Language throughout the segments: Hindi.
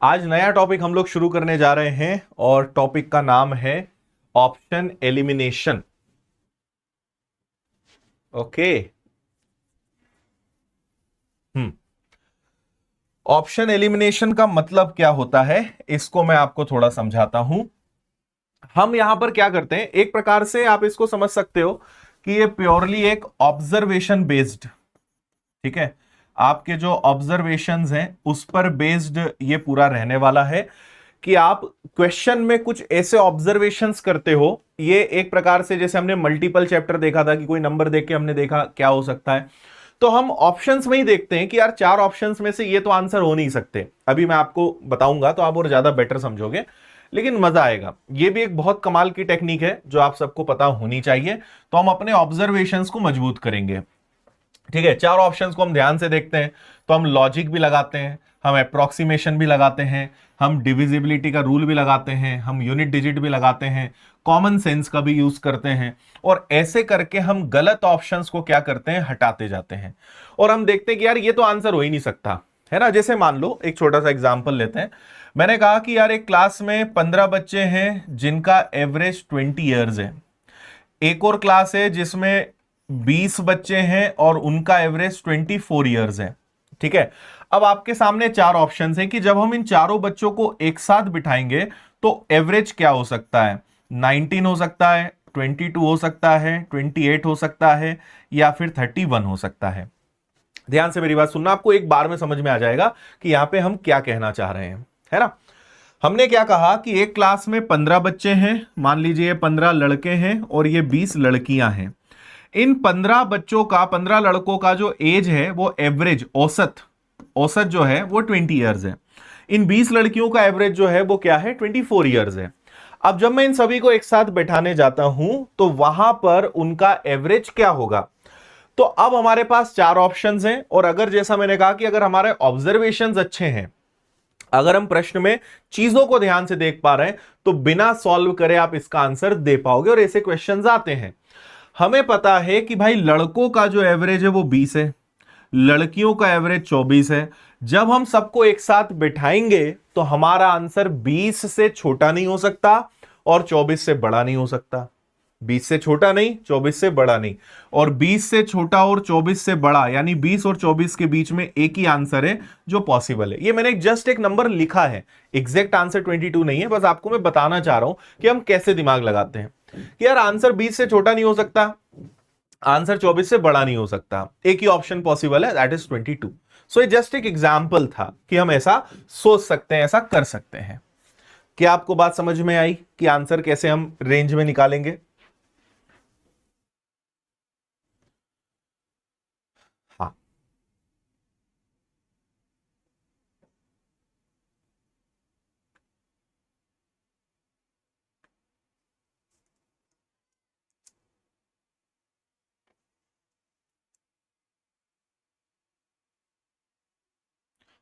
आज नया टॉपिक हम लोग शुरू करने जा रहे हैं और टॉपिक का नाम है ऑप्शन एलिमिनेशन। ओके। हम्म। ऑप्शन एलिमिनेशन का मतलब क्या होता है, इसको मैं आपको थोड़ा समझाता हूं। हम यहां पर क्या करते हैं, एक प्रकार से आप इसको समझ सकते हो कि ये प्योरली एक ऑब्जर्वेशन बेस्ड, ठीक है, आपके जो ऑब्जर्वेशंस हैं उस पर बेस्ड ये पूरा रहने वाला है कि आप क्वेश्चन में कुछ ऐसे ऑब्जर्वेशंस करते हो। ये एक प्रकार से जैसे हमने मल्टीपल चैप्टर देखा था कि कोई नंबर देख के हमने देखा क्या हो सकता है, तो हम ऑप्शंस में ही देखते हैं कि यार चार ऑप्शंस में से ये तो आंसर हो नहीं सकते। अभी मैं आपको बताऊंगा तो आप और ज्यादा बेटर समझोगे, लेकिन मजा आएगा। ये भी एक बहुत कमाल की टेक्निक है जो आप सबको पता होनी चाहिए। तो हम अपने ऑब्जर्वेशंस को मजबूत करेंगे। ठीक है, चार ऑप्शंस को हम ध्यान से देखते हैं तो हम लॉजिक भी लगाते हैं, हम अप्रोक्सीमेशन भी लगाते हैं, हम डिविजिबिलिटी का रूल भी लगाते हैं, हम यूनिट डिजिट भी लगाते हैं, कॉमन सेंस का भी यूज करते हैं। और ऐसे करके हम गलत ऑप्शंस को क्या करते हैं, हटाते जाते हैं। और हम देखते हैं कि यार ये तो आंसर हो ही नहीं सकता, है ना। जैसे मान लो एक छोटा सा एग्जाम्पल लेते हैं। मैंने कहा कि यार एक क्लास में 15 बच्चे हैं जिनका एवरेज 20 ईयर्स है। एक और क्लास है जिसमें 20 बच्चे हैं और उनका एवरेज 24 ईयर्स है। ठीक है, अब आपके सामने चार ऑप्शंस हैं कि जब हम इन चारों बच्चों को एक साथ बिठाएंगे तो एवरेज क्या हो सकता है। 19 हो सकता है, 22 हो सकता है, 28 हो सकता है, या फिर 31 हो सकता है। ध्यान से मेरी बात सुनना, आपको एक बार में समझ में आ जाएगा कि यहां पे हम क्या कहना चाह रहे हैं, है ना। हमने क्या कहा कि एक क्लास में 15 बच्चे हैं, मान लीजिए 15 लड़के हैं और ये 20 लड़कियां हैं। इन 15 बच्चों का, 15 लड़कों का जो एज है वो एवरेज, औसत औसत जो है वो 20 ईयर्स है। इन 20 लड़कियों का एवरेज जो है वो क्या है, 24 ईयर्स है। अब जब मैं इन सभी को एक साथ बैठाने जाता हूं तो वहां पर उनका एवरेज क्या होगा। तो अब हमारे पास चार ऑप्शंस हैं, और अगर जैसा मैंने कहा कि अगर हमारे ऑब्जर्वेशंस अच्छे हैं, अगर हम प्रश्न में चीजों को ध्यान से देख पा रहे हैं, तो बिना सॉल्व करे आप इसका आंसर दे पाओगे। और ऐसे क्वेश्चंस आते हैं। हमें पता है कि भाई लड़कों का जो एवरेज है वो 20 है, लड़कियों का एवरेज 24 है। जब हम सबको एक साथ बिठाएंगे तो हमारा आंसर 20 से छोटा नहीं हो सकता और 24 से बड़ा नहीं हो सकता। 20 से छोटा नहीं, 24 से बड़ा नहीं, और 20 से छोटा और 24 से बड़ा, यानी 20 और 24 के बीच में एक ही आंसर है जो पॉसिबल है। ये मैंने जस्ट एक नंबर लिखा है, एग्जैक्ट आंसर 22 नहीं है, बस आपको मैं बताना चाह रहा हूं कि हम कैसे दिमाग लगाते हैं कि यार आंसर 20 से छोटा नहीं हो सकता, आंसर 24 से बड़ा नहीं हो सकता, एक ही ऑप्शन पॉसिबल है, दैट इज 22। सो ये जस्ट एक एग्जाम्पल था कि हम ऐसा सोच सकते हैं, ऐसा कर सकते हैं। क्या आपको बात समझ में आई कि आंसर कैसे हम रेंज में निकालेंगे। हाँ।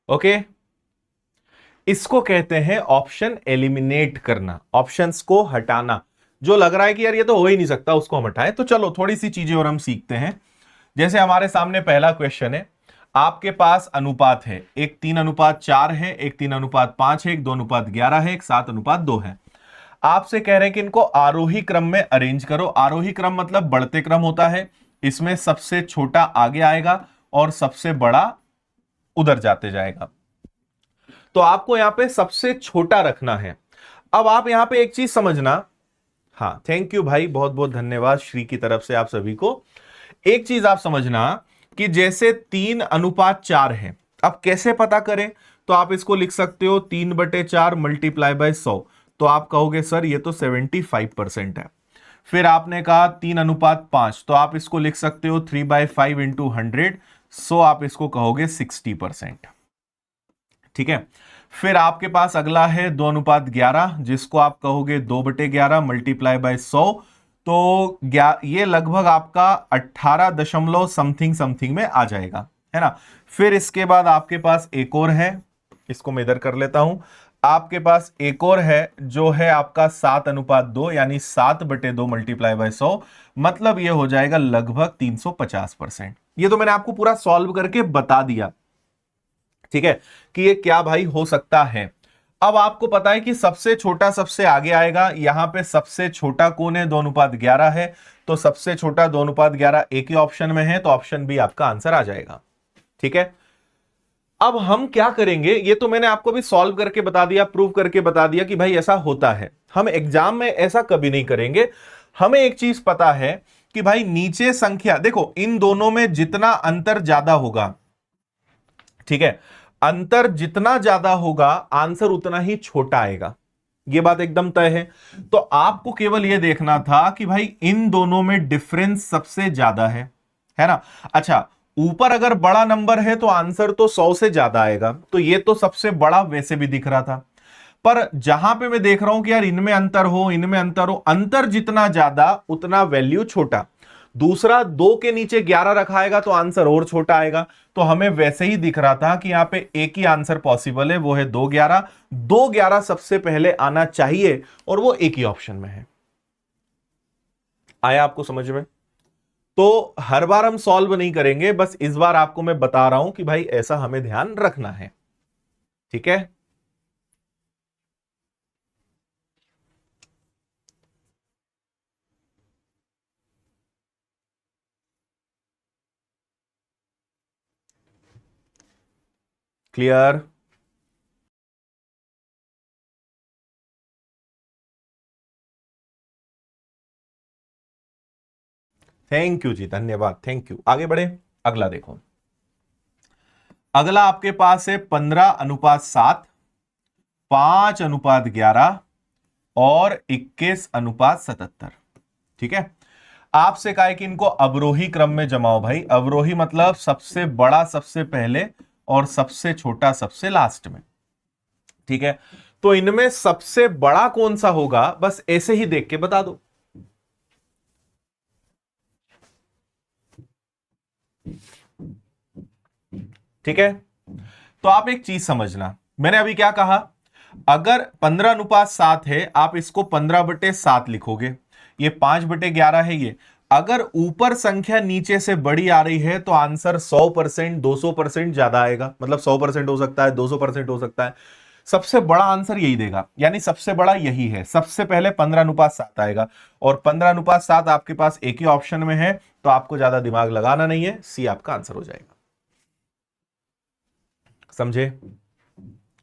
ओके, इसको कहते हैं ऑप्शन एलिमिनेट करना, ऑप्शंस को हटाना। जो लग रहा है कि यार ये तो हो ही नहीं सकता उसको हम हटाएं, तो चलो थोड़ी सी चीजें और हम सीखते हैं। जैसे हमारे सामने पहला क्वेश्चन है, आपके पास अनुपात है, एक 3:4 है, एक 3:5 है, एक 2:11 है, एक 7:2 है। आपसे कह रहे हैं कि इनको आरोही क्रम में अरेंज करो। आरोही क्रम मतलब बढ़ते क्रम होता है, इसमें सबसे छोटा आगे आएगा और सबसे बड़ा उधर जाते जाएगा। तो आपको यहां पे सबसे छोटा रखना है। अब आप यहां पे एक चीज समझना, हाँ थैंक यू भाई, बहुत बहुत धन्यवाद श्री की तरफ से आप सभी को। एक चीज आप समझना कि जैसे 3:4 है, अब कैसे पता करें, तो आप इसको लिख सकते हो 3/4 मल्टीप्लाई बाय 100। तो आप कहोगे सर ये तो 75% है। फिर आपने कहा 3:5, तो आप इसको लिख सकते हो 3/5 इंटू 100। सो आप इसको कहोगे 60%। ठीक है। फिर आपके पास अगला है 2:11, जिसको आप कहोगे 2/11 मल्टीप्लाई बाय 100। तो ये लगभग आपका 18 दशमलव समथिंग समथिंग में आ जाएगा, है ना। फिर इसके बाद आपके पास एक और है, इसको मैं इधर कर लेता हूं। आपके पास एक और है जो है आपका 7:2, यानी 7/2 मल्टीप्लाई बाय 100, मतलब ये हो जाएगा लगभग 350%। ये तो मैंने आपको पूरा सॉल्व करके बता दिया, ठीक है, कि ये क्या भाई हो सकता है। अब आपको पता है कि सबसे छोटा सबसे आगे आएगा, यहां पे सबसे छोटा कौन है, 2:11 है, तो सबसे छोटा 2:11 एक ही ऑप्शन में है, तो ऑप्शन बी आपका आंसर आ जाएगा। ठीक है, अब हम क्या करेंगे, ये तो मैंने आपको भी सॉल्व करके बता दिया, प्रूव करके बता दिया कि भाई ऐसा होता है। हम एग्जाम में ऐसा कभी नहीं करेंगे। हमें एक चीज पता है कि भाई नीचे संख्या, देखो इन दोनों में जितना अंतर ज्यादा होगा, ठीक है, अंतर जितना ज्यादा होगा आंसर उतना ही छोटा आएगा, ये बात एकदम तय है। तो आपको केवल यह देखना था कि भाई इन दोनों में डिफरेंस सबसे ज्यादा है ना। अच्छा, ऊपर अगर बड़ा नंबर है तो आंसर तो 100 से ज्यादा आएगा, तो ये तो सबसे बड़ा वैसे भी दिख रहा था। पर जहां पे मैं देख रहा हूं कि यार इनमें अंतर हो, इनमें अंतर हो, अंतर जितना ज्यादा उतना वैल्यू छोटा। दूसरा, 2 के नीचे 11 रखाएगा तो आंसर और छोटा आएगा, तो हमें वैसे ही दिख रहा था कि यहां पे एक ही आंसर पॉसिबल है, वो है 2:11। 2:11 सबसे पहले आना चाहिए और वो एक ही ऑप्शन में है। आया आपको समझ में? तो हर बार हम सॉल्व नहीं करेंगे, बस इस बार आपको मैं बता रहा हूं कि भाई ऐसा हमें ध्यान रखना है। ठीक है, क्लियर? थैंक यू जी, धन्यवाद, थैंक यू। आगे बढ़े, अगला देखो। अगला आपके पास है 15:7, 5:11 और 21:77। ठीक है, आपसे कहा है कि इनको अवरोही क्रम में जमाओ। भाई अवरोही मतलब सबसे बड़ा सबसे पहले और सबसे छोटा सबसे लास्ट में। ठीक है, तो इनमें सबसे बड़ा कौन सा होगा, बस ऐसे ही देख के बता दो। ठीक है, तो आप एक चीज समझना, मैंने अभी क्या कहा, अगर 15:7 है आप इसको 15/7 लिखोगे, ये 5/11 है ये। अगर ऊपर संख्या नीचे से बड़ी आ रही है तो आंसर 100%, 200% ज्यादा आएगा, मतलब 100% हो सकता है, 200% हो सकता है। सबसे बड़ा आंसर यही देगा, यानी सबसे बड़ा यही है, सबसे पहले 15:7 आएगा। और 15:7 आपके पास एक ही ऑप्शन में है, तो आपको ज्यादा दिमाग लगाना नहीं है, सी आपका आंसर हो जाएगा। समझे?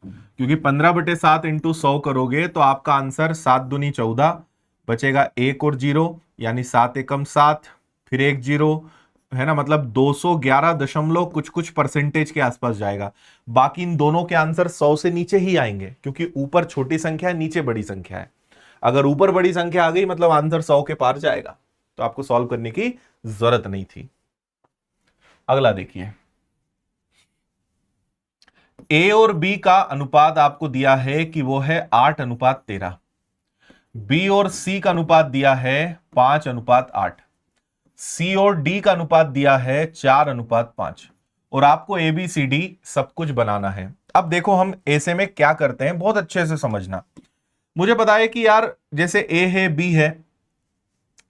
क्योंकि 15/7 इंटू 100 करोगे तो आपका आंसर 7×2 = 14, बचेगा एक और जीरो, यानी 7 एकम 7, फिर एक जीरो, है ना, मतलब 211 दशमलव कुछ कुछ परसेंटेज के आसपास जाएगा। बाकी इन दोनों के आंसर 100 से नीचे ही आएंगे, क्योंकि ऊपर छोटी संख्या है, नीचे बड़ी संख्या है। अगर ऊपर बड़ी संख्या आ गई मतलब आंसर 100 के पार जाएगा, तो आपको सॉल्व करने की जरूरत नहीं थी। अगला देखिए, ए और बी का अनुपात आपको दिया है कि वो है 8:13। बी और सी का अनुपात दिया है 5:8। सी और डी का अनुपात दिया है 4:5। और आपको ए बी सी डी सब कुछ बनाना है। अब देखो हम ऐसे में क्या करते हैं, बहुत अच्छे से समझना। मुझे पता है कि यार जैसे ए है, बी है,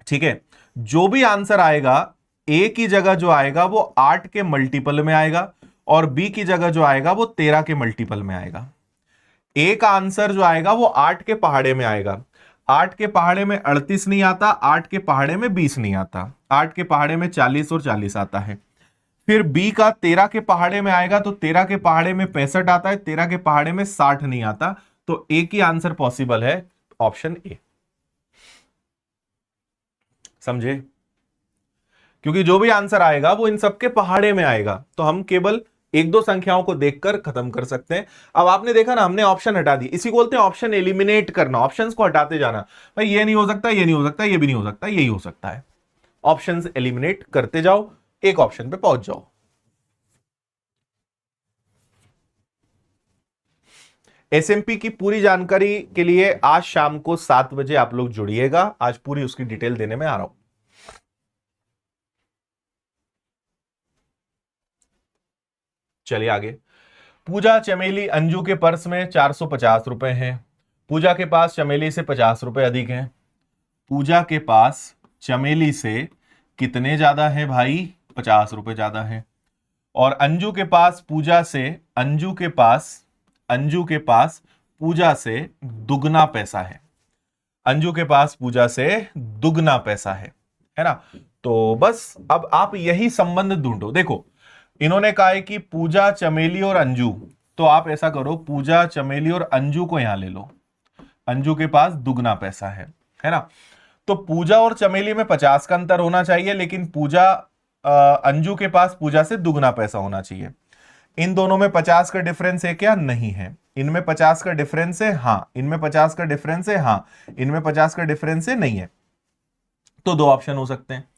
ठीक है, जो भी आंसर आएगा ए की जगह जो आएगा वो 8 के मल्टीपल में आएगा, और बी की जगह जो आएगा वो 13 के मल्टीपल में आएगा। ए का आंसर जो आएगा वो 8 के पहाड़े में आएगा। 8 के पहाड़े में 38 नहीं आता, 8 के पहाड़े में 20 नहीं आता, 8 के पहाड़े में 40 और 40 आता है। फिर बी का 13 के पहाड़े में आएगा तो 13 के पहाड़े में 65 आता है, 13 के पहाड़े में 60 नहीं आता। तो ए की आंसर पॉसिबल है ऑप्शन ए। समझे? क्योंकि जो भी आंसर आएगा वो इन सबके पहाड़े में आएगा, तो हम केवल एक दो संख्याओं को देखकर खत्म कर सकते हैं। अब आपने देखा ना, हमने ऑप्शन हटा दी, इसी को बोलते हैं ऑप्शन एलिमिनेट करना, ऑप्शंस को हटाते जाना। भाई ये नहीं हो सकता, ये नहीं हो सकता, ये भी नहीं हो सकता, यही हो सकता है। ऑप्शंस एलिमिनेट करते जाओ, एक ऑप्शन पे पहुंच जाओ। एसएमपी की पूरी जानकारी के लिए आज शाम को 7 बजे आप लोग जुड़िएगा, आज पूरी उसकी डिटेल देने में आ रहा हूं। चलिए आगे। पूजा चमेली अंजू के पर्स में 450 रुपए हैं। पूजा के पास चमेली से 50 रुपए अधिक हैं। पूजा के पास चमेली से कितने ज्यादा है भाई? 50 रुपए ज्यादा है। और अंजू के पास पूजा से, अंजू के पास पूजा से दुगना पैसा है, अंजू के पास पूजा से दुगना पैसा है ना। तो बस अब आप यही संबंध ढूंढो। देखो इन्होंने कहा है कि पूजा, चमेली और अंजू, तो आप ऐसा करो, पूजा, चमेली और अंजू को यहां ले लो, अंजू के पास दुगना पैसा है ना। तो पूजा और चमेली में 50 का अंतर होना चाहिए, लेकिन पूजा अंजू के पास पूजा से दुगना पैसा होना चाहिए। इन दोनों में 50 का डिफरेंस है क्या? नहीं है। इनमें 50 का डिफरेंस है, हां। इनमें 50 का डिफरेंस है, हां। इनमें 50 का डिफरेंस है, नहीं है। तो दो ऑप्शन हो सकते हैं।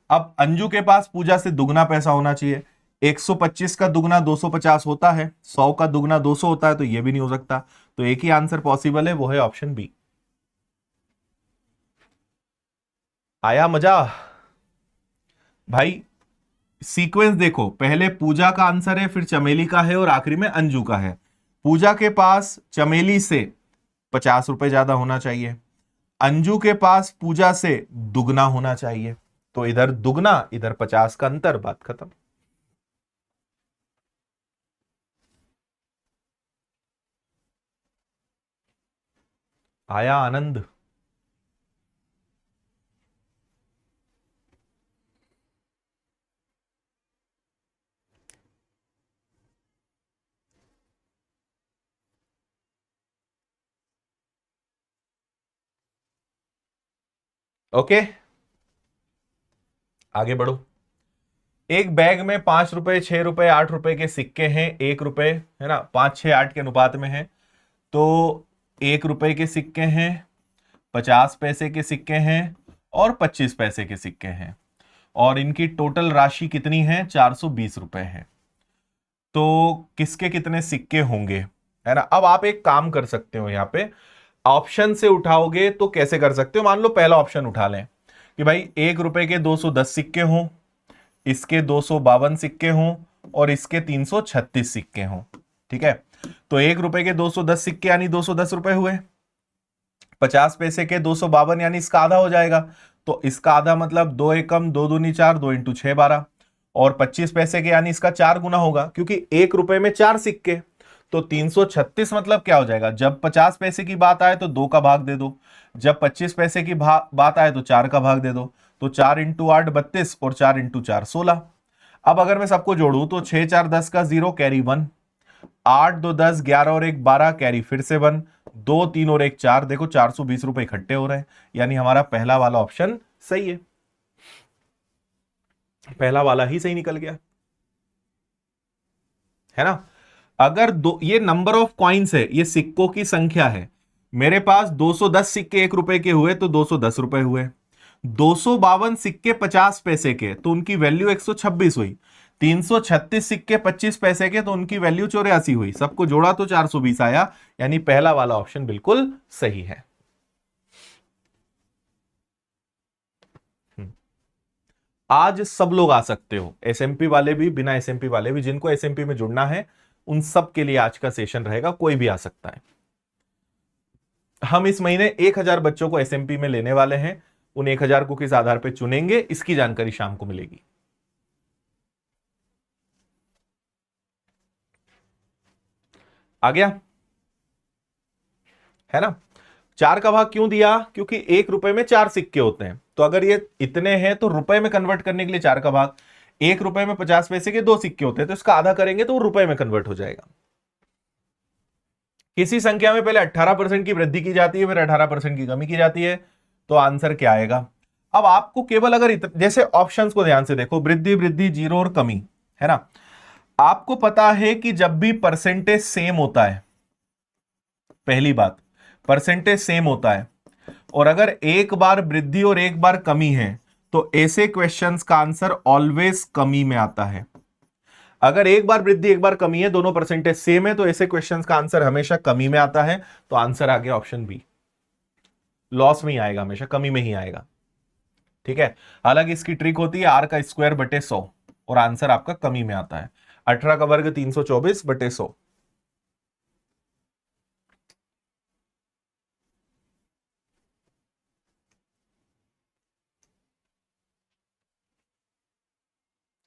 अब अंजू के पास पूजा से दुगना पैसा होना चाहिए। 125 का दुगना 250 होता है, 100 का दुगना 200 होता है, तो यह भी नहीं हो सकता। तो एक ही आंसर पॉसिबल है, वो है ऑप्शन बी। आया मजा भाई? सीक्वेंस देखो, पहले पूजा का आंसर है, फिर चमेली का है और आखिरी में अंजू का है। पूजा के पास चमेली से 50 रुपए ज्यादा होना चाहिए, अंजू के पास पूजा से दुगना होना चाहिए। तो इधर दुगना, इधर 50 का अंतर, बात खत्म। आया आनंद? ओके, आगे बढ़ो। एक बैग में 5 रुपए, 6 रुपए, 8 रुपए के सिक्के हैं, 1 रुपए, है ना, 5, 6, 8 के अनुपात में है। तो 1 रुपए के सिक्के हैं, 50 पैसे के सिक्के हैं और 25 पैसे के सिक्के हैं, और इनकी टोटल राशि कितनी है? 420 रुपए है। तो किसके कितने सिक्के होंगे, है ना। अब आप एक काम कर सकते हो, यहां पे ऑप्शन से उठाओगे तो कैसे कर सकते हो? मान लो पहला ऑप्शन उठा लें कि भाई 1 रुपए के 210 सिक्के हों, इसके 252 सिक्के हों और इसके 336 सिक्के हों, ठीक है। तो 1 रुपए के 210 सिक्के यानी 210 रुपए हुए, 50 पैसे के 252 यानी इसका आधा हो जाएगा। तो इसका आधा मतलब 2 एकम 2 दूनी 4, 2 इंटू 6 12, और 25 पैसे के यानी इसका 4 गुना होगा, क्योंकि 1 रुपए में 4 सिक्के। तो 336 मतलब क्या हो जाएगा? जब 50 पैसे की बात आए तो 2 का भाग दे दो, जब 25 पैसे की बात आए तो 4 का भाग दे दो। तो 4 इंटू 8 32 और 4 इंटू 4 16। अब अगर मैं सबको जोड़ू तो 6 4 10 का 0 कैरी 1, 8 2 10 11 और 1 12 कैरी फिर से 1, 2 3 और 1 4, देखो 420 रुपए इकट्ठे हो रहे हैं। यानी हमारा पहला वाला ऑप्शन सही है, पहला वाला ही सही निकल गया, है ना। अगर दो, ये नंबर ऑफ कॉइन्स है, ये सिक्कों की संख्या है। मेरे पास 210 सिक्के 1 रुपए के हुए तो 210 रुपए हुए, 252 सिक्के 50 पैसे के तो उनकी वैल्यू 126 हुई, 336 सिक्के 25 पैसे के तो उनकी वैल्यू 84 हुई। सबको जोड़ा तो 420 आया। यानी पहला वाला ऑप्शन बिल्कुल सही है। आज सब लोग आ सकते हो, एसएमपी वाले भी, बिना एसएमपी वाले भी, जिनको एसएमपी में जुड़ना है उन सब के लिए आज का सेशन रहेगा, कोई भी आ सकता है। हम इस महीने 1000 बच्चों को एसएमपी में लेने वाले हैं। उन 1000 को किस आधार पर चुनेंगे, इसकी जानकारी शाम को मिलेगी। आ गया, है ना। 4 का भाग क्यों दिया? क्योंकि 1 रुपए में 4 सिक्के होते हैं, तो अगर ये इतने हैं तो रुपए में कन्वर्ट करने के लिए 4 का भाग। 1 रुपए में 50 पैसे के 2 सिक्के होते हैं, तो इसका आधा करेंगे तो वो रुपए में कन्वर्ट हो जाएगा। किसी संख्या में पहले 18% की वृद्धि की जाती है, फिर 18% की कमी की जाती है, तो आंसर क्या आएगा? अब आपको केवल अगर जैसे ऑप्शंस को ध्यान से देखो, वृद्धि, वृद्धि, जीरो और कमी, है ना। आपको पता है कि जब भी परसेंटेज सेम होता है, पहली बात परसेंटेज सेम होता है, और अगर एक बार वृद्धि और एक बार कमी है, तो ऐसे क्वेश्चंस का आंसर ऑलवेज कमी में आता है। अगर एक बार वृद्धि एक बार कमी है, दोनों परसेंटेज सेम है, तो ऐसे क्वेश्चंस का आंसर हमेशा कमी में आता है। तो आंसर आ गया ऑप्शन बी, लॉस में ही आएगा, हमेशा कमी में ही आएगा, ठीक है। हालांकि इसकी ट्रिक होती है आर का स्क्वायर बटे 100, और आंसर आपका कमी में आता है। 18 का वर्ग 324 बटे 100।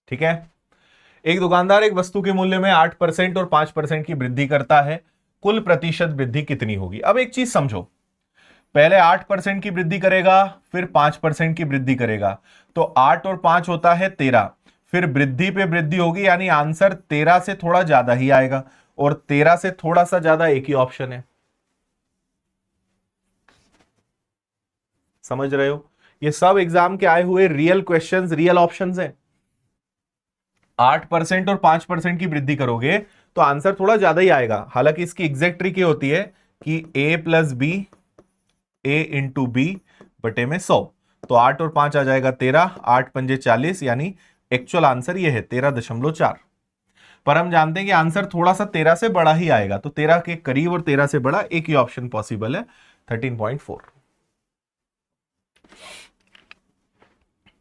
ठीक है। एक दुकानदार एक वस्तु के मूल्य में 8% और 5% की वृद्धि करता है, कुल प्रतिशत वृद्धि कितनी होगी। अब एक चीज समझो, पहले 8% की वृद्धि करेगा, फिर 5% की वृद्धि करेगा, तो 8 और 5 होता है 13, फिर वृद्धि पे वृद्धि होगी, यानी आंसर 13 से थोड़ा ज्यादा ही आएगा, और 13 से थोड़ा सा ज्यादा एक ही ऑप्शन है। समझ रहे हो, ये सब एग्जाम के आए हुए रियल क्वेश्चंस, रियल ऑप्शंस हैं। 8% और 5% की वृद्धि करोगे तो आंसर थोड़ा ज्यादा ही आएगा। हालांकि इसकी एग्जैक्ट ट्रिक ये होती है कि a plus B, a into B बटे में 100, तो 8 और 5 आ जाएगा 13, 8 पंजे 40, यानी एक्चुअल आंसर ये है 13.4। पर हम जानते हैं कि आंसर थोड़ा सा 13 से बड़ा ही आएगा, तो 13 के करीब और 13 से बड़ा एक ही ऑप्शन पॉसिबल है, 13.4।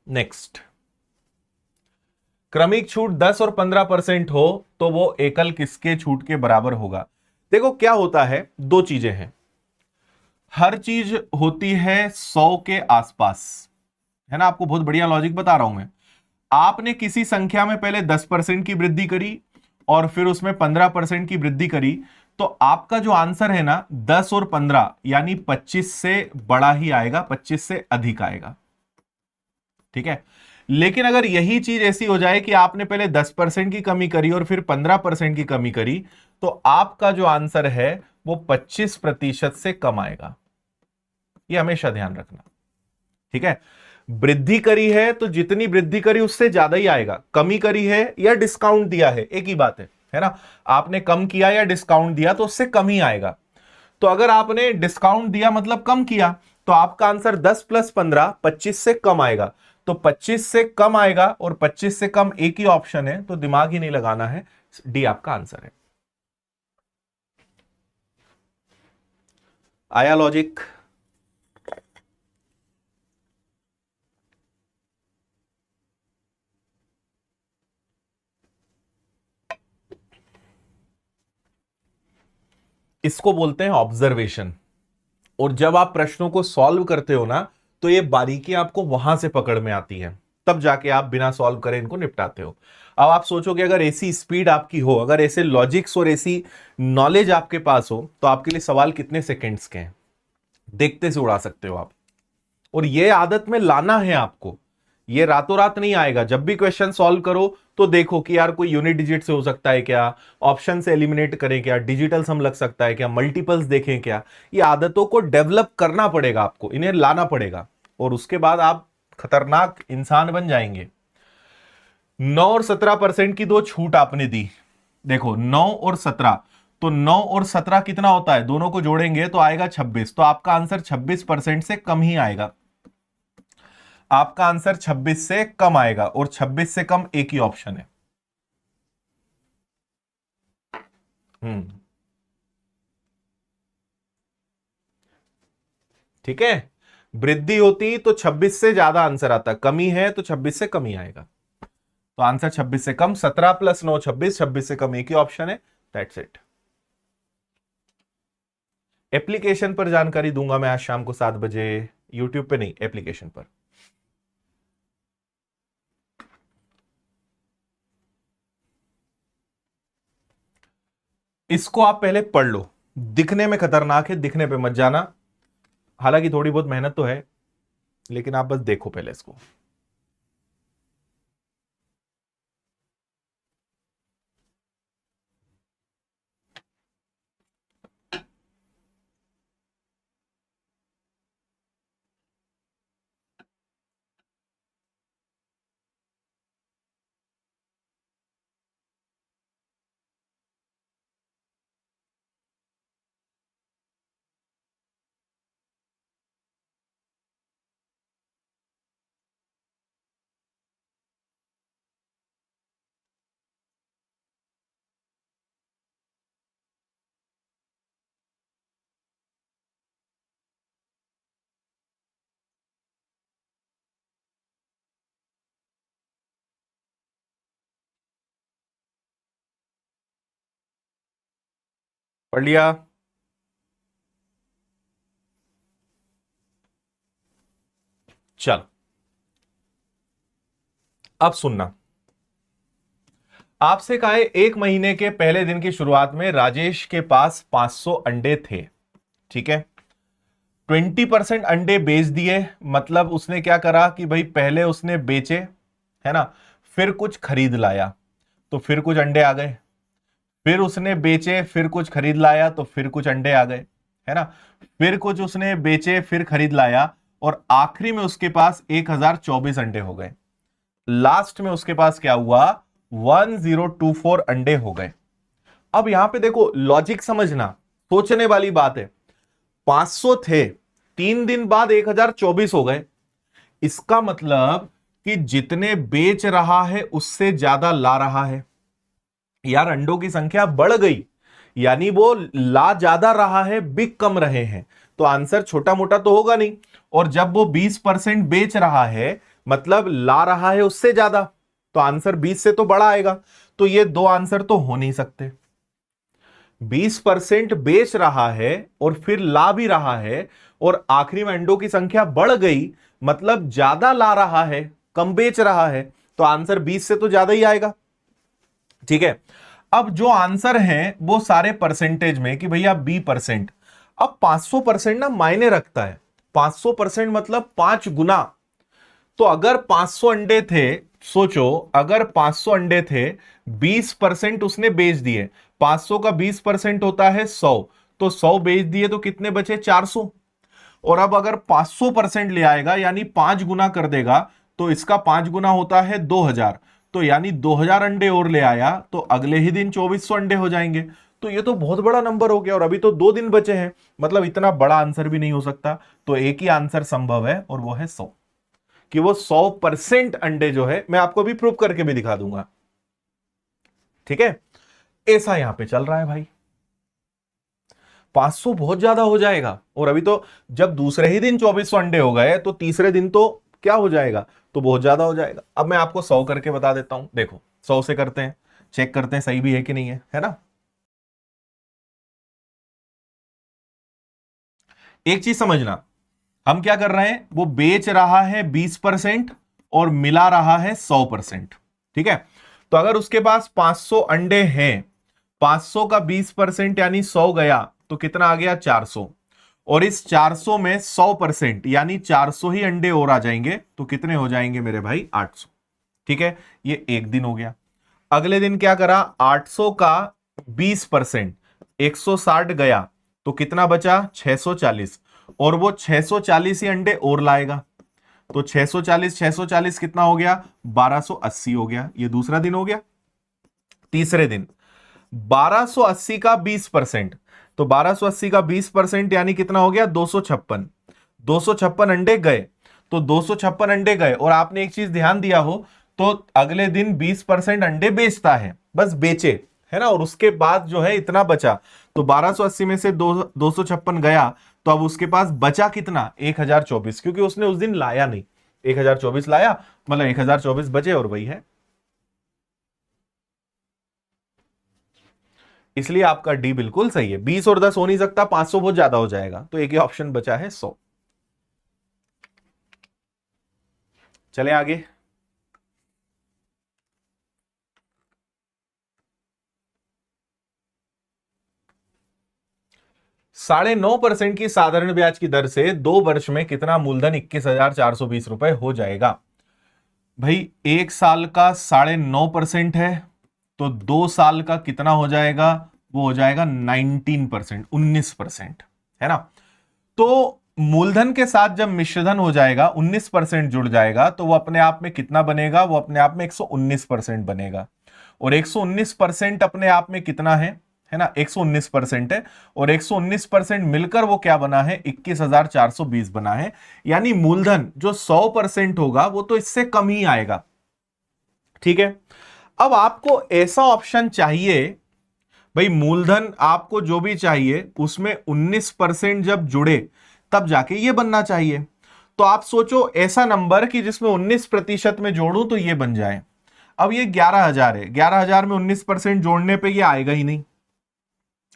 नेक्स्ट, क्रमिक छूट 10 और 15% हो तो वो एकल किसके छूट के बराबर होगा। देखो क्या होता है, दो चीजें हैं, हर चीज होती है 100 के आसपास, है ना। आपको बहुत बढ़िया लॉजिक बता रहा हूं मैं। आपने किसी संख्या में पहले 10% की वृद्धि करी और फिर उसमें 15% की वृद्धि करी, तो आपका जो आंसर है ना 10 और 15 यानी 25 से बड़ा ही आएगा, 25 से अधिक आएगा, ठीक है। लेकिन अगर यही चीज ऐसी हो जाए कि आपने पहले 10% की कमी करी और फिर 15% की कमी करी, तो आपका जो आंसर है वो 25% से कम आएगा। ये हमेशा ध्यान रखना, ठीक है। वृद्धि करी है तो जितनी वृद्धि करी उससे ज्यादा ही आएगा, कमी करी है या डिस्काउंट दिया है एक ही बात है ना। आपने कम किया या डिस्काउंट दिया तो उससे कम ही आएगा। तो अगर आपने डिस्काउंट दिया मतलब कम किया, तो आपका आंसर 10 प्लस 15 25 से कम आएगा। तो 25 से कम आएगा और 25 से कम एक ही ऑप्शन है, तो दिमाग ही नहीं लगाना है, डी आपका आंसर है। आया लॉजिक। इसको बोलते हैं ऑब्जर्वेशन। और जब आप प्रश्नों को सॉल्व करते हो ना, तो ये बारीकी आपको वहां से पकड़ में आती है, तब जाके आप बिना सॉल्व करे इनको निपटाते हो। अब आप सोचोगे अगर ऐसी स्पीड आपकी हो, अगर ऐसे लॉजिक्स और ऐसी नॉलेज आपके पास हो, तो आपके लिए सवाल कितने सेकंड्स के हैं, देखते से उड़ा सकते हो आप। और ये आदत में लाना है आपको, ये रातों रात नहीं आएगा। जब भी क्वेश्चन सॉल्व करो तो देखो कि यार कोई यूनिट डिजिट से हो सकता है क्या, ऑप्शन से एलिमिनेट करें क्या, डिजिटल सम लग सकता है क्या, मल्टीपल्स देखें क्या। ये आदतों को डेवलप करना पड़ेगा आपको, इन्हें लाना पड़ेगा, और उसके बाद आप खतरनाक इंसान बन जाएंगे। 9 और 17% की दो छूट आपने दी, देखो 9 और 17, तो 9 और 17 कितना होता है, दोनों को जोड़ेंगे तो आएगा 26, तो आपका आंसर 26% से कम ही आएगा। आपका आंसर 26 से कम आएगा, और 26 से कम एक ही ऑप्शन है। हम्म, ठीक है। वृद्धि होती तो 26 से ज्यादा आंसर आता, कमी है तो 26 से कम ही आएगा। तो आंसर 26 से कम, 17 प्लस 9 26, 26 से कम एक ही ऑप्शन है, दैट्स इट। एप्लीकेशन पर जानकारी दूंगा मैं आज शाम को 7 बजे, यूट्यूब पे नहीं, एप्लीकेशन पर। इसको आप पहले पढ़ लो, दिखने में खतरनाक है, दिखने पे मत जाना, हालांकि थोड़ी बहुत मेहनत तो है, लेकिन आप बस देखो पहले इसको। पढ़ लिया। चल, अब सुनना, आपसे कहा है एक महीने के पहले दिन की शुरुआत में राजेश के पास 500 अंडे थे, ठीक है। 20% अंडे बेच दिए, मतलब उसने क्या करा कि भाई पहले उसने बेचे, है ना, फिर कुछ खरीद लाया तो फिर कुछ अंडे आ गए, फिर उसने बेचे फिर कुछ खरीद लाया तो फिर कुछ अंडे आ गए, है ना, फिर कुछ उसने बेचे फिर खरीद लाया और आखिरी में उसके पास 1024 अंडे हो गए। लास्ट में उसके पास क्या हुआ, 1024 अंडे हो गए। अब यहां पे देखो लॉजिक समझना, सोचने वाली बात है। 500 थे, 3 दिन बाद 1024 हो गए, इसका मतलब कि जितने बेच रहा है उससे ज्यादा ला रहा है। यार अंडों की संख्या बढ़ गई, यानी वो ला ज्यादा रहा है, बिक कम रहे हैं, तो आंसर छोटा मोटा तो होगा नहीं। और जब वो 20% बेच रहा है मतलब ला रहा है उससे ज्यादा, तो आंसर 20 से तो बड़ा आएगा। तो ये दो आंसर तो हो नहीं सकते। 20% बेच रहा है और फिर ला भी रहा है और आखिरी में अंडों की संख्या बढ़ गई, मतलब ज्यादा ला रहा है कम बेच रहा है, तो आंसर 20 से तो ज्यादा ही आएगा, ठीक है। अब जो आंसर है वो सारे परसेंटेज में कि भैया 20%। अब 500% ना मायने रखता है, 500% मतलब 5 गुना। तो अगर 500 अंडे थे, सोचो अगर 500 अंडे थे, 20% उसने बेच दिए, 500 का 20% होता है 100, तो 100 बेच दिए तो कितने बचे, 400। और अब अगर 500% ले आएगा यानी 5 गुना कर देगा, तो इसका 5 गुना होता है 2000, तो यानी 2000 अंडे और ले आया तो अगले ही दिन 2400 अंडे हो जाएंगे। तो ये तो बहुत बड़ा नंबर हो गया और अभी तो 2 दिन बचे हैं, मतलब इतना बड़ा आंसर भी नहीं हो सकता। तो एक ही आंसर संभव है और वो है 100, कि वो 100% अंडे जो है, मैं आपको भी प्रूव करके भी दिखा दूंगा, ठीक है। ऐसा यहां पे चल रहा है भाई, 500 बहुत ज्यादा हो जाएगा और अभी तो जब दूसरे ही दिन 2400 अंडे हो गए तो तीसरे दिन तो क्या हो जाएगा, तो बहुत ज्यादा हो जाएगा। अब मैं आपको 100 करके बता देता हूं, देखो 100 से करते हैं, चेक करते हैं सही भी है कि नहीं है ना। एक चीज समझना, हम क्या कर रहे हैं, वो बेच रहा है 20% और मिला रहा है 100%, ठीक है। तो अगर उसके पास 500 अंडे हैं, 500 का 20% यानी 100 गया तो कितना आ गया, 400। और इस 400 में 100% यानी 400 ही अंडे और आ जाएंगे, तो कितने हो जाएंगे मेरे भाई, 800, ठीक है। ये एक दिन हो गया। अगले दिन क्या करा, 800 का 20% 160 गया तो कितना बचा, 640, और वो 640 ही अंडे और लाएगा, तो 640 640 कितना हो गया, 1280 हो गया। ये दूसरा दिन हो गया। तीसरे दिन 1280 का 20%, तो 1280 का 20% यानी कितना हो गया, 256। 256 अंडे गए, तो 256 अंडे गए और आपने एक चीज ध्यान दिया हो, तो अगले दिन 20% अंडे बेचता है, बस बेचे, है ना, और उसके बाद जो है इतना बचा, तो 1280 में से 256 गया, तो अब उसके पास बचा कितना, 1024, क्योंकि उसने उस दिन लाया नहीं, 1024 लाया, मतलब 1024 बचे और वही है। इसलिए आपका डी बिल्कुल सही है, 20 और 10 हो नहीं सकता, 500 बहुत ज्यादा हो जाएगा, तो एक ही ऑप्शन बचा है 100। चले आगे। 9.5% की साधारण ब्याज की दर से 2 वर्ष में कितना मूलधन 21,420 रुपए हो जाएगा। भाई 1 साल का 9.5% है, तो 2 साल का कितना हो जाएगा, वो हो जाएगा 19%, 19%, है ना। तो मूलधन के साथ जब मिश्रधन हो जाएगा, 19% जुड़ जाएगा, तो वो अपने आप में कितना बनेगा, वो अपने आप में 119% बनेगा। और 119% अपने आप में कितना है ना, 119% है, और 119% मिलकर वो क्या बना है, 21,420 बना है। यानी मूलधन जो 100% होगा वो तो इससे कम ही आएगा, ठीक है। अब आपको ऐसा ऑप्शन चाहिए, भाई मूलधन आपको जो भी चाहिए उसमें 19% जब जुड़े तब जाके ये बनना चाहिए। तो आप सोचो ऐसा नंबर कि जिसमें 19% में जोड़ूं तो ये बन जाए। अब ये 11,000 है, 11,000 में 19% जोड़ने पे ये आएगा ही नहीं,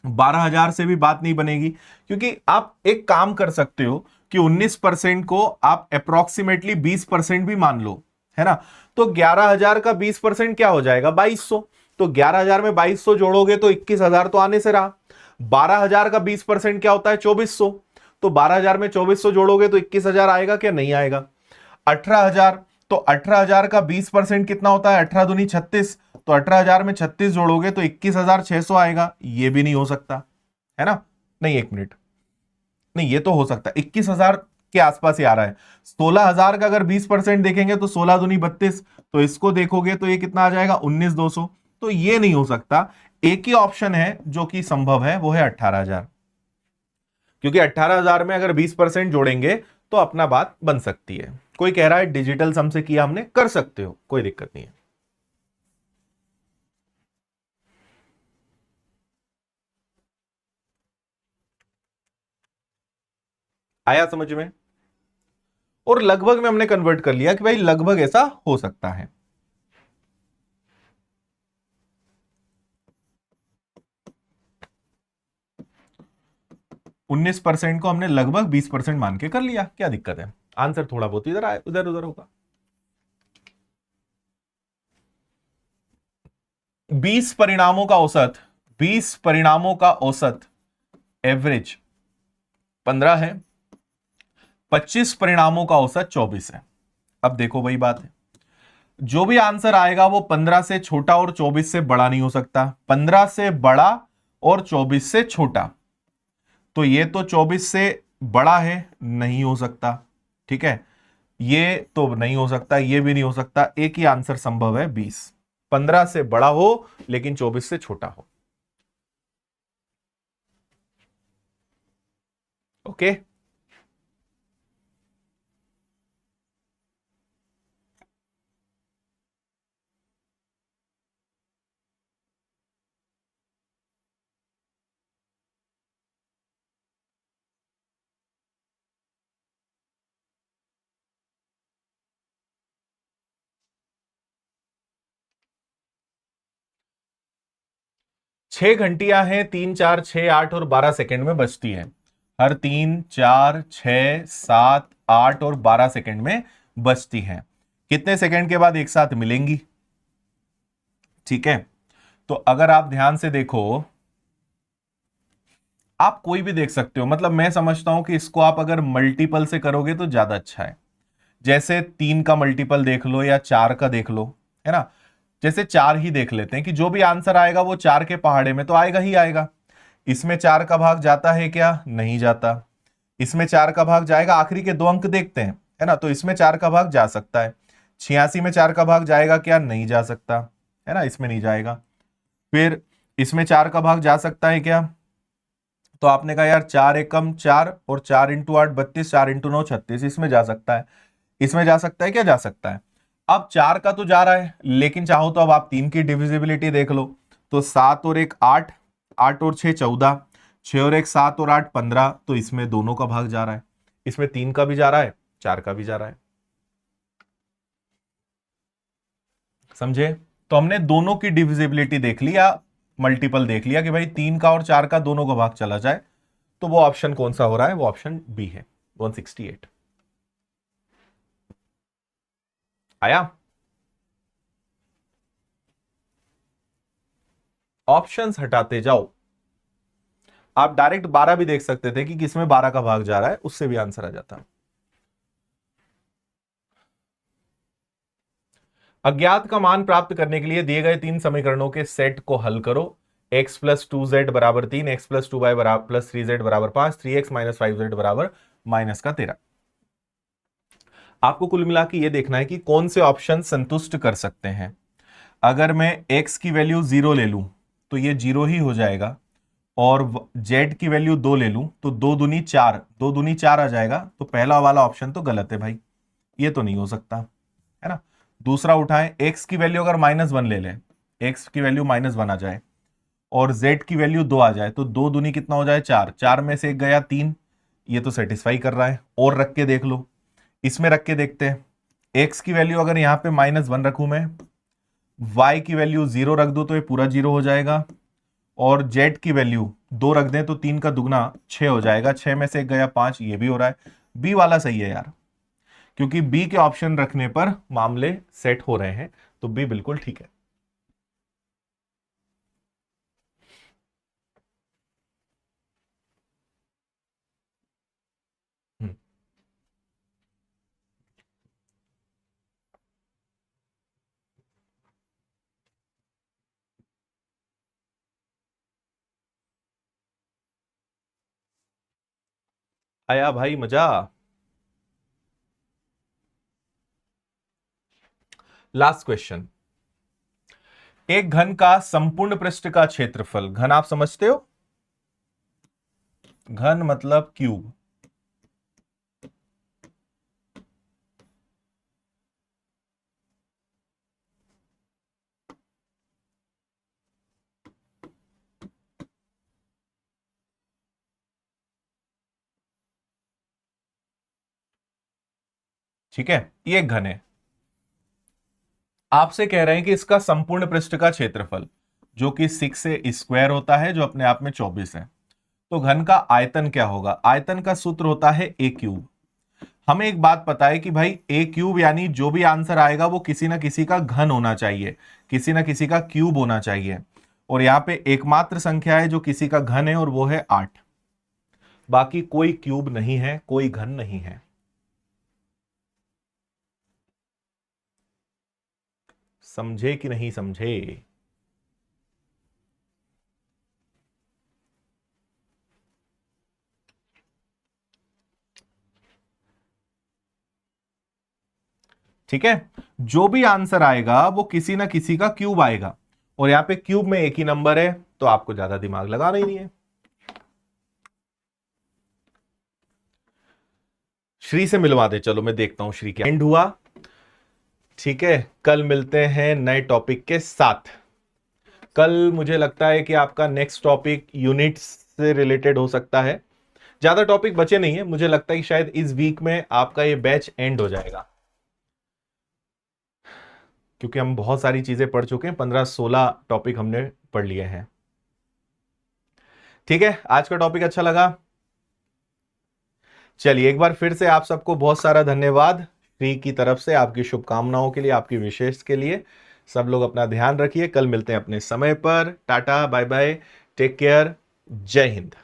12,000 से भी बात नहीं बनेगी, क्योंकि आप एक काम कर सकते हो कि 19% को आप अप्रोक्सीमेटली 20% भी मान लो, है ना। तो 11,000 का 20% क्या हो जाएगा, 2200। तो 11,000 में 2,200 जोड़ोगे तो 21,000 तो आने से रहा। 12,000 का 20% क्या होता है? 2,400। तो 12,000 में 2,400 जोड़ोगे तो 21,000 आएगा क्या? नहीं आएगा। 18,000, तो 18,000 का 20% कितना होता है? 18 दूनी 36। तो 18,000 में 36 जोड़ोगे तो 21,600 आएगा। ये भी नहीं हो सकता, है ना? नहीं, एक मिनट, नहीं ये तो हो सकता है, 21,000 के आसपास ही आ रहा है। 16,000 का अगर 20% देखेंगे तो 16 दूनी 32, तो इसको देखोगे तो ये कितना आ जाएगा? 19,200। तो ये नहीं हो सकता। एक ही ऑप्शन है जो कि संभव है, वो है 18,000, क्योंकि 18,000 में अगर 20% जोड़ेंगे तो अपना बात बन सकती है। कोई कह रहा है डिजिटल सम से किया हमने, कर सकते हो, कोई दिक्कत नहीं है। आया समझ में? और लगभग में हमने कन्वर्ट कर लिया कि भाई लगभग ऐसा हो सकता है। उन्नीस परसेंट को हमने लगभग 20% मान के कर लिया, क्या दिक्कत है? आंसर थोड़ा बहुत इधर आए उधर उधर होगा। 20 परिणामों का औसत, 20 परिणामों का औसत एवरेज 15 है, 25 परिणामों का औसत 24 है। अब देखो वही बात है, जो भी आंसर आएगा वो 15 से छोटा और 24 से बड़ा नहीं हो सकता। 15 से बड़ा और 24 से छोटा, तो ये तो 24 से बड़ा है, नहीं हो सकता। ठीक है, ये तो नहीं हो सकता, ये भी नहीं हो सकता। एक ही आंसर संभव है, 20। 15 से बड़ा हो लेकिन 24 से छोटा हो। ओके, 6 घंटियां हैं, 3, 4, 6, 8 और 12 सेकंड में बजती हैं। हर 3, 4, 6, 7, 8 और 12 सेकंड में बजती हैं। कितने सेकंड के बाद एक साथ मिलेंगी? ठीक है, तो अगर आप ध्यान से देखो, आप कोई भी देख सकते हो, मतलब मैं समझता हूं कि इसको आप अगर मल्टीपल से करोगे तो ज्यादा अच्छा है। जैसे 3 का मल्टीपल देख लो या 4 का देख लो, है ना? जैसे 4 ही देख लेते हैं कि जो भी आंसर आएगा वो 4 के पहाड़े में तो आएगा ही आएगा। इसमें 4 का भाग जाता है क्या? नहीं जाता। इसमें 4 का भाग जाएगा, आखिरी के 2 अंक देखते हैं, है ना? तो इसमें 4 का भाग जा सकता है। 86 में 4 का भाग जाएगा क्या? नहीं जा सकता, है ना? इसमें नहीं जाएगा। फिर इसमें 4 का भाग जा सकता है क्या? तो आपने कहा यार 4 एकम 4 और 4 इंटू 8 32, 4 इंटू 9 36, इसमें जा सकता है। इसमें जा सकता है क्या? जा सकता है। अब 4 का तो जा रहा है, लेकिन चाहो तो अब आप 3 की डिविजिबिलिटी देख लो। तो 7 और 1 8, 8 और 6 14, 6 और 1 7 और 8 15, तो इसमें दोनों का भाग जा रहा है। इसमें 3 का भी जा रहा है, 4 का भी जा रहा है। समझे? तो हमने दोनों की डिविजिबिलिटी देख लिया, मल्टीपल देख लिया कि भाई 3 का और 4 का दोनों का भाग चला जाए। तो वो ऑप्शन कौन सा हो रहा है? वो ऑप्शन बी है, 168। आया? ऑप्शंस हटाते जाओ। आप डायरेक्ट 12 भी देख सकते थे कि किसमें 12 का भाग जा रहा है, उससे भी आंसर आ जाता। अज्ञात का मान प्राप्त करने के लिए दिए गए 3 समीकरणों के सेट को हल करो। x प्लस 2z बराबर 3, x प्लस 2y बराबर प्लस 3z बराबर 5, 3x माइनस 5z बराबर माइनस का 13। आपको कुल मिला के ये देखना है कि कौन से ऑप्शन संतुष्ट कर सकते हैं। अगर मैं x की वैल्यू 0 ले लूं तो ये 0 ही हो जाएगा, और z की वैल्यू 2 ले लूं तो 2 दूनी 4, 2 दूनी 4 आ जाएगा। तो पहला वाला ऑप्शन तो गलत है भाई, ये तो नहीं हो सकता, है ना? दूसरा उठाएं, x की वैल्यू अगर -1 ले लें, x की वैल्यू -1 आ जाए और z की वैल्यू 2 आ जाए, तो 2 दूनी कितना हो जाए? 4, 4 में से एक गया 3, ये तो सेटिस्फाई कर रहा है। और रख के देख लो, इसमें रख के देखते हैं। x की वैल्यू अगर यहां पे -1 रखूं मैं, y की वैल्यू 0 रख दूं तो ये पूरा 0 हो जाएगा, और z की वैल्यू 2 रख दें तो 3 का दुगना 6 हो जाएगा। 6 में से एक गया 5, ये भी हो रहा है। बी वाला सही है यार, क्योंकि बी के ऑप्शन रखने पर मामले सेट हो रहे हैं, तो बी बिल्कुल ठीक है। आया भाई मजा। लास्ट क्वेश्चन, एक घन का संपूर्ण पृष्ठ का क्षेत्रफल, घन आप समझते हो, घन मतलब क्यूब, ठीक है, ये एक घन है। आपसे कह रहे हैं कि इसका संपूर्ण पृष्ठ का क्षेत्रफल जो कि 6 से स्क्वायर होता है, जो अपने आप में 24 है, तो घन का आयतन क्या होगा? आयतन का सूत्र होता है ए क्यूब। हमें एक बात पता है कि भाई ए क्यूब यानी जो भी आंसर आएगा वो किसी ना किसी का घन होना चाहिए, किसी ना किसी का क्यूब होना चाहिए। और यहां पे एकमात्र संख्या है जो किसी का घन है और वो है 8। बाकी कोई क्यूब नहीं है, कोई घन नहीं है। समझे कि नहीं समझे? ठीक है, जो भी आंसर आएगा वो किसी ना किसी का क्यूब आएगा, और यहां पे क्यूब में एक ही नंबर है, तो आपको ज्यादा दिमाग लगाना ही नहीं है। श्री से मिलवा दे, चलो मैं देखता हूं श्री क्या एंड हुआ। ठीक है, कल मिलते हैं नए टॉपिक के साथ। कल मुझे लगता है कि आपका नेक्स्ट टॉपिक यूनिट्स से रिलेटेड हो सकता है। ज्यादा टॉपिक बचे नहीं है, मुझे लगता है कि शायद इस वीक में आपका ये बैच एंड हो जाएगा, क्योंकि हम बहुत सारी चीजें पढ़ चुके हैं, 15-16 टॉपिक हमने पढ़ लिए हैं। ठीक है, आज का टॉपिक अच्छा लगा? चलिए एक बार फिर से आप सबको बहुत सारा धन्यवाद श्री की तरफ से, आपकी शुभकामनाओं के लिए, आपकी विशेष के लिए। सब लोग अपना ध्यान रखिए, कल मिलते हैं अपने समय पर। Tata bye bye, take care, जय हिंद।